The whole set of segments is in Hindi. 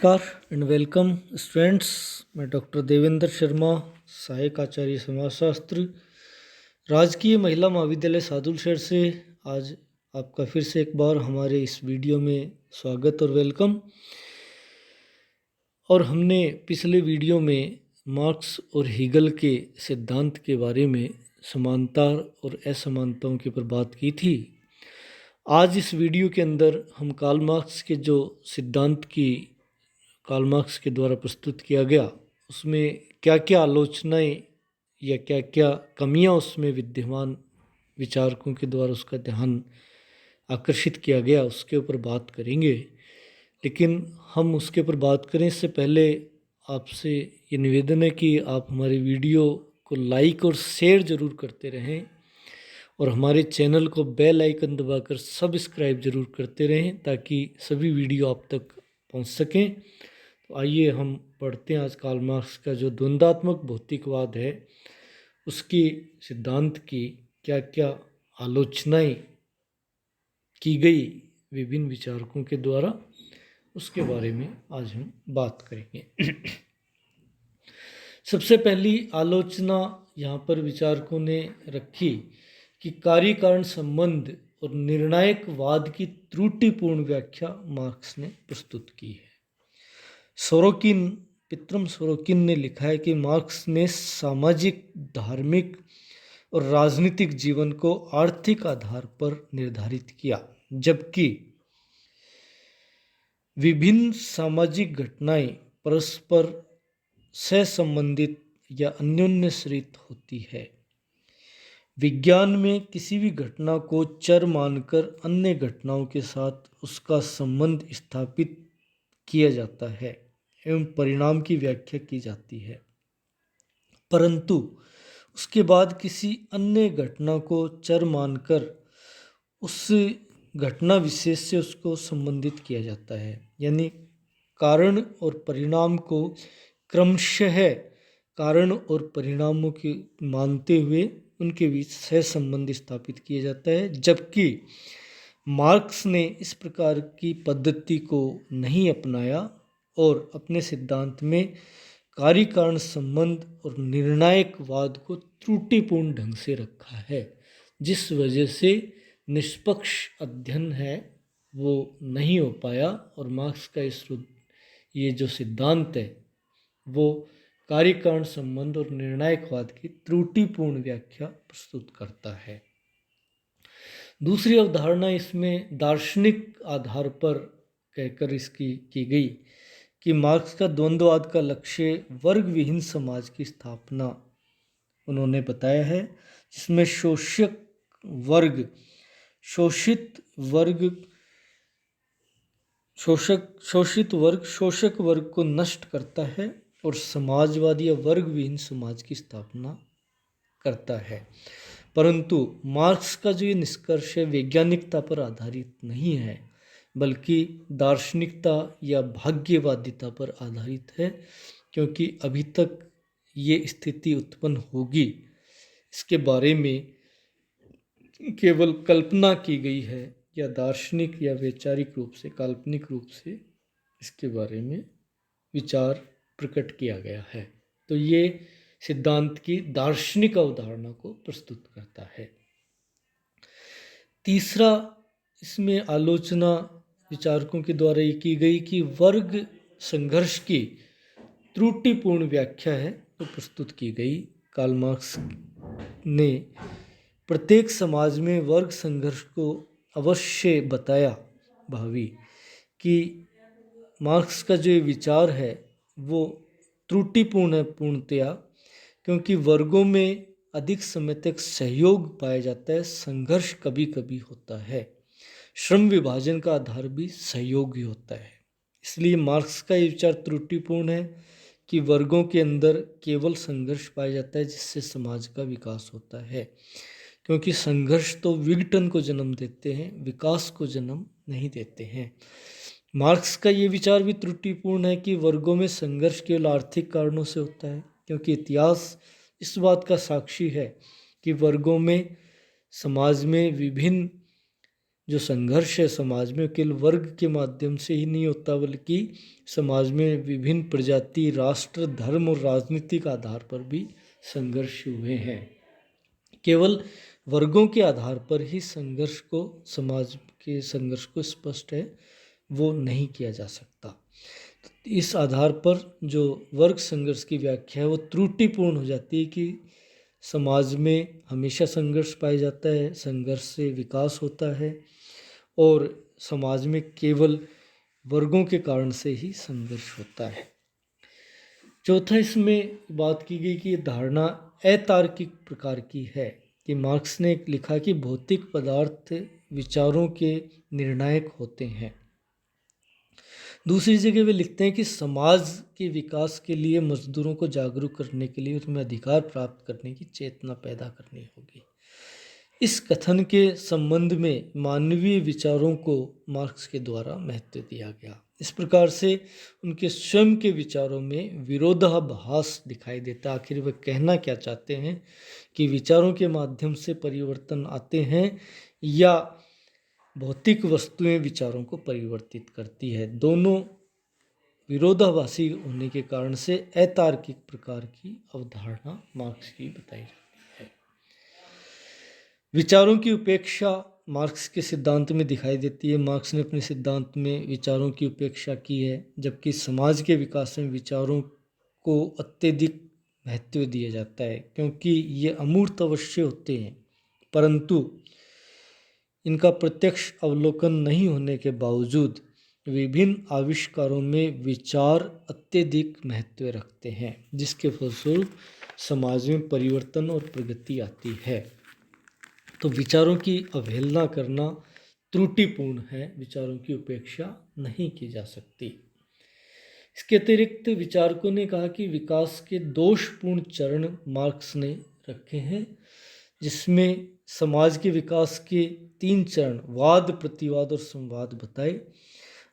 नमस्कार एंड वेलकम स्टूडेंट्स। मैं डॉक्टर देवेंद्र शर्मा, सहायक आचार्य समाजशास्त्र, राजकीय महिला महाविद्यालय सादुलशहर से आज आपका फिर से एक बार हमारे इस वीडियो में स्वागत और वेलकम। और हमने पिछले वीडियो में मार्क्स और हीगल के सिद्धांत के बारे में समानता और असमानताओं के ऊपर बात की थी। आज इस वीडियो के अंदर हम कार्ल मार्क्स के जो सिद्धांत की कार्ल मार्क्स के द्वारा प्रस्तुत किया गया उसमें क्या क्या आलोचनाएं या क्या क्या कमियां उसमें विद्यमान विचारकों के द्वारा उसका ध्यान आकर्षित किया गया उसके ऊपर बात करेंगे। लेकिन हम उसके ऊपर बात करें इससे पहले आपसे ये निवेदन है कि आप हमारे वीडियो को लाइक और शेयर ज़रूर करते रहें और हमारे चैनल को बेल आइकन दबाकर सब्सक्राइब ज़रूर करते रहें ताकि सभी वीडियो आप तक पहुंच सकें। तो आइए हम पढ़ते हैं आज कार्ल मार्क्स का जो द्वंद्वात्मक भौतिकवाद है उसकी सिद्धांत की क्या क्या आलोचनाएं की गई विभिन्न विचारकों के द्वारा, उसके बारे में आज हम बात करेंगे। सबसे पहली आलोचना यहाँ पर विचारकों ने रखी कि कार्य कारण संबंध और निर्णायकवाद की त्रुटिपूर्ण व्याख्या मार्क्स ने प्रस्तुत की है। पित्रम सोरोकिन ने लिखा है कि मार्क्स ने सामाजिक, धार्मिक और राजनीतिक जीवन को आर्थिक आधार पर निर्धारित किया, जबकि विभिन्न सामाजिक घटनाएं परस्पर सहसंबंधित या अन्योन्याश्रित होती है। विज्ञान में किसी भी घटना को चर मानकर अन्य घटनाओं के साथ उसका संबंध स्थापित किया जाता है एवं परिणाम की व्याख्या की जाती है, परंतु उसके बाद किसी अन्य घटना को चर मानकर उस घटना विशेष से उसको संबंधित किया जाता है। यानी कारण और परिणाम को क्रमशः कारण और परिणामों के मानते हुए उनके बीच सहसंबंध स्थापित किया जाता है, जबकि मार्क्स ने इस प्रकार की पद्धति को नहीं अपनाया और अपने सिद्धांत में कार्य कारण संबंध और निर्णायकवाद को त्रुटिपूर्ण ढंग से रखा है, जिस वजह से निष्पक्ष अध्ययन है वो नहीं हो पाया और मार्क्स का ये जो सिद्धांत है वो कार्य कारण संबंध और निर्णायकवाद की त्रुटिपूर्ण व्याख्या प्रस्तुत करता है। दूसरी अवधारणा इसमें दार्शनिक आधार पर कहकर इसकी की गई कि मार्क्स का द्वंद्ववाद का लक्ष्य वर्ग विहीन समाज की स्थापना उन्होंने बताया है, जिसमें शोषित वर्ग शोषक वर्ग को नष्ट करता है और समाजवादी या वर्ग विहीन समाज की स्थापना करता है। परंतु मार्क्स का जो ये निष्कर्ष है वैज्ञानिकता पर आधारित नहीं है, बल्कि दार्शनिकता या भाग्यवादिता पर आधारित है, क्योंकि अभी तक ये स्थिति उत्पन्न होगी इसके बारे में केवल कल्पना की गई है या दार्शनिक या वैचारिक रूप से, काल्पनिक रूप से इसके बारे में विचार प्रकट किया गया है। तो ये सिद्धांत की दार्शनिक अवधारणा को प्रस्तुत करता है। तीसरा इसमें आलोचना विचारकों के द्वारा ये की गई कि वर्ग संघर्ष की त्रुटिपूर्ण व्याख्या है तो प्रस्तुत की गई। कार्ल मार्क्स ने प्रत्येक समाज में वर्ग संघर्ष को अवश्य बताया भावी कि मार्क्स का जो विचार है वो त्रुटिपूर्ण है पूर्णतया, क्योंकि वर्गों में अधिक समय तक सहयोग पाया जाता है, संघर्ष कभी कभी होता है। श्रम विभाजन का आधार भी सहयोग ही होता है। इसलिए मार्क्स का ये विचार त्रुटिपूर्ण है कि वर्गों के अंदर केवल संघर्ष पाया जाता है जिससे समाज का विकास होता है, क्योंकि संघर्ष तो विघटन को जन्म देते हैं, विकास को जन्म नहीं देते हैं। मार्क्स का ये विचार भी त्रुटिपूर्ण है कि वर्गों में संघर्ष केवल आर्थिक कारणों से होता है, क्योंकि इतिहास इस बात का साक्षी है कि वर्गों में समाज में विभिन्न जो संघर्ष है समाज में केवल वर्ग के माध्यम से ही नहीं होता, बल्कि समाज में विभिन्न प्रजाति, राष्ट्र, धर्म और राजनीतिक आधार पर भी संघर्ष हुए हैं। केवल वर्गों के आधार पर ही संघर्ष को, समाज के संघर्ष को स्पष्ट है वो नहीं किया जा सकता। इस आधार पर जो वर्ग संघर्ष की व्याख्या है वो त्रुटिपूर्ण हो जाती है कि समाज में हमेशा संघर्ष पाया जाता है, संघर्ष से विकास होता है और समाज में केवल वर्गों के कारण से ही संघर्ष होता है। चौथा, इसमें बात की गई कि ये धारणा अतार्किक प्रकार की है कि मार्क्स ने लिखा कि भौतिक पदार्थ विचारों के निर्णायक होते हैं। दूसरी जगह वे लिखते हैं कि समाज के विकास के लिए मजदूरों को जागरूक करने के लिए उसमें अधिकार प्राप्त करने की चेतना पैदा करनी होगी। इस कथन के संबंध में मानवीय विचारों को मार्क्स के द्वारा महत्व दिया गया। इस प्रकार से उनके स्वयं के विचारों में विरोधाभास दिखाई देता। आखिर वे कहना क्या चाहते हैं कि विचारों के माध्यम से परिवर्तन आते हैं या भौतिक वस्तुएं विचारों को परिवर्तित करती है। दोनों विरोधाभासी होने के कारण से अतार्किक प्रकार की अवधारणा मार्क्स की बताई जाती है। विचारों की उपेक्षा मार्क्स के सिद्धांत में दिखाई देती है। मार्क्स ने अपने सिद्धांत में विचारों की उपेक्षा की है, जबकि समाज के विकास में विचारों को अत्यधिक महत्व दिया जाता है, क्योंकि ये अमूर्त अवश्य होते हैं, परंतु इनका प्रत्यक्ष अवलोकन नहीं होने के बावजूद विभिन्न आविष्कारों में विचार अत्यधिक महत्व रखते हैं, जिसके फलस्वरूप समाज में परिवर्तन और प्रगति आती है। तो विचारों की अवहेलना करना त्रुटिपूर्ण है, विचारों की उपेक्षा नहीं की जा सकती। इसके अतिरिक्त विचारकों ने कहा कि विकास के दोषपूर्ण चरण मार्क्स ने रखे हैं, जिसमें समाज के विकास के 3 चरण वाद, प्रतिवाद और संवाद बताए।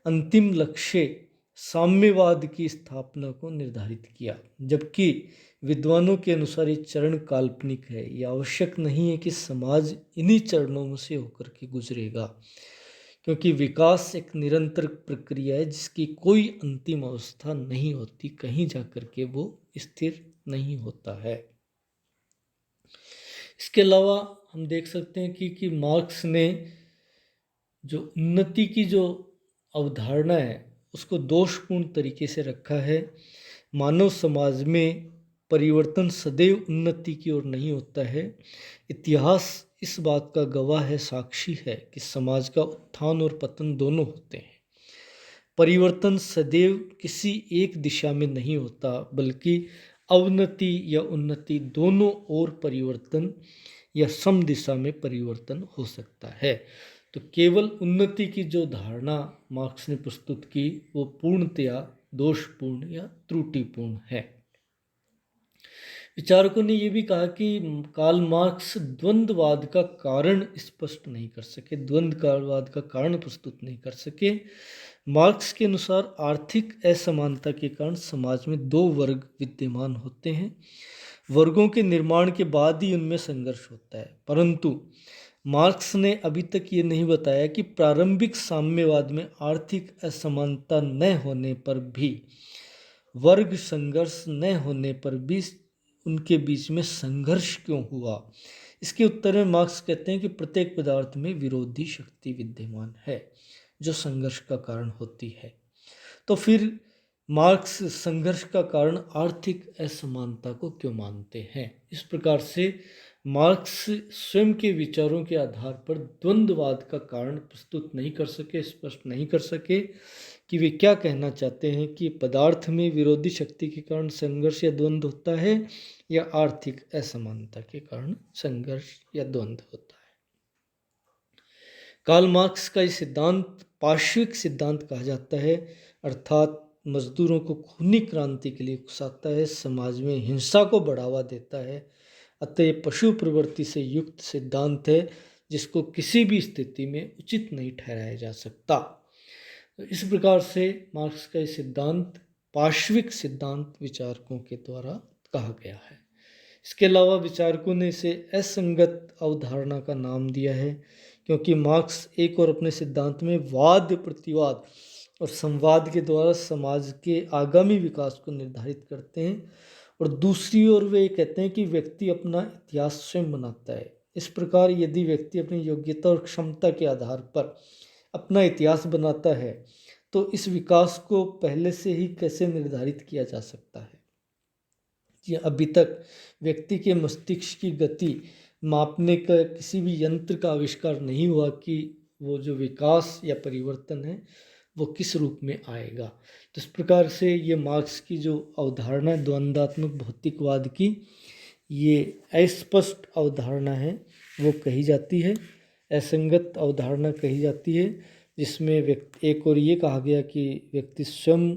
अंतिम लक्ष्य साम्यवाद की स्थापना को निर्धारित किया, जबकि विद्वानों के अनुसार ये चरण काल्पनिक है। यह आवश्यक नहीं है कि समाज इन्हीं चरणों में से होकर के गुजरेगा, क्योंकि विकास एक निरंतर प्रक्रिया है जिसकी कोई अंतिम अवस्था नहीं होती, कहीं जाकर के वो स्थिर नहीं होता है। इसके अलावा हम देख सकते हैं कि मार्क्स ने जो उन्नति की जो अवधारणा है उसको दोषपूर्ण तरीके से रखा है। मानव समाज में परिवर्तन सदैव उन्नति की ओर नहीं होता है। इतिहास इस बात का गवाह है, साक्षी है कि समाज का उत्थान और पतन दोनों होते हैं। परिवर्तन सदैव किसी एक दिशा में नहीं होता, बल्कि अवनति या उन्नति दोनों ओर परिवर्तन या सम दिशा में परिवर्तन हो सकता है। तो केवल उन्नति की जो धारणा मार्क्स ने प्रस्तुत की वो पूर्णतया दोषपूर्ण या त्रुटिपूर्ण है। विचारकों ने यह भी कहा कि कार्ल मार्क्स द्वंद्ववाद का कारण स्पष्ट नहीं कर सके, द्वंद्ववाद का कारण प्रस्तुत नहीं कर सके। मार्क्स के अनुसार आर्थिक असमानता के कारण समाज में 2 वर्ग विद्यमान होते हैं। वर्गों के निर्माण के बाद ही उनमें संघर्ष होता है, परंतु मार्क्स ने अभी तक ये नहीं बताया कि प्रारंभिक साम्यवाद में आर्थिक असमानता न होने पर भी, वर्ग संघर्ष न होने पर भी उनके बीच में संघर्ष क्यों हुआ। इसके उत्तर में मार्क्स कहते हैं कि प्रत्येक पदार्थ में विरोधी शक्ति विद्यमान है जो संघर्ष का कारण होती है। तो फिर मार्क्स संघर्ष का कारण आर्थिक असमानता को क्यों मानते हैं। इस प्रकार से मार्क्स स्वयं के विचारों के आधार पर द्वंद्ववाद का कारण प्रस्तुत नहीं कर सके, स्पष्ट नहीं कर सके कि वे क्या कहना चाहते हैं कि पदार्थ में विरोधी शक्ति के कारण संघर्ष या द्वंद्व होता है या आर्थिक असमानता के कारण संघर्ष या द्वंद्व होता है। कार्ल मार्क्स का ये सिद्धांत पार्श्विक सिद्धांत कहा जाता है, अर्थात मजदूरों को खूनी क्रांति के लिए उकसाता है, समाज में हिंसा को बढ़ावा देता है। अतः पशु प्रवृत्ति से युक्त सिद्धांत है जिसको किसी भी स्थिति में उचित नहीं ठहराया जा सकता। तो इस प्रकार से मार्क्स का ये सिद्धांत पार्श्विक सिद्धांत विचारकों के द्वारा कहा गया है। इसके अलावा विचारकों ने इसे असंगत अवधारणा का नाम दिया है, क्योंकि मार्क्स एक और अपने सिद्धांत में वाद प्रतिवाद और संवाद के द्वारा समाज के आगामी विकास को निर्धारित करते हैं, और दूसरी ओर वे कहते हैं कि व्यक्ति अपना इतिहास स्वयं बनाता है। इस प्रकार यदि व्यक्ति अपनी योग्यता और क्षमता के आधार पर अपना इतिहास बनाता है तो इस विकास को पहले से ही कैसे निर्धारित किया जा सकता है। ये अभी तक व्यक्ति के मस्तिष्क की गति मापने का किसी भी यंत्र का आविष्कार नहीं हुआ कि वो जो विकास या परिवर्तन है वो किस रूप में आएगा। तो इस प्रकार से ये मार्क्स की जो अवधारणा है द्वंद्वात्मक भौतिकवाद की, ये अस्पष्ट अवधारणा है वो कही जाती है, असंगत अवधारणा कही जाती है, जिसमें व्यक्ति एक और ये कहा गया कि व्यक्ति स्वयं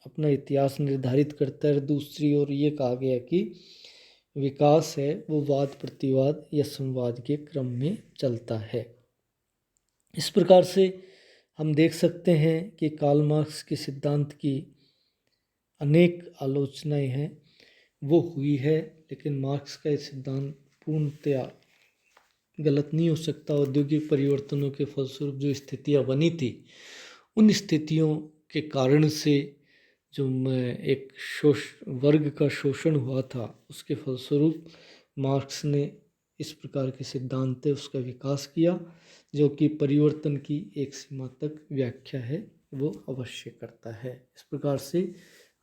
अपना इतिहास निर्धारित करता है, दूसरी ओर ये कहा गया कि विकास है वो वाद प्रतिवाद या संवाद के क्रम में चलता है। इस प्रकार से हम देख सकते हैं कि कार्ल मार्क्स के सिद्धांत की अनेक आलोचनाएं हैं वो हुई है, लेकिन मार्क्स का ये सिद्धांत पूर्णतया गलत नहीं हो सकता। औद्योगिक परिवर्तनों के फलस्वरूप जो स्थितियां बनी थी उन स्थितियों के कारण से जो एक वर्ग का शोषण हुआ था उसके फलस्वरूप मार्क्स ने इस प्रकार के सिद्धांत है उसका विकास किया, जो कि परिवर्तन की एक सीमा तक व्याख्या है वो अवश्य करता है। इस प्रकार से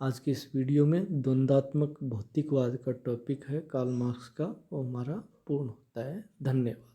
आज के इस वीडियो में द्वंद्वात्मक भौतिकवाद का टॉपिक है कार्ल मार्क्स का, वो हमारा पूर्ण होता है। धन्यवाद।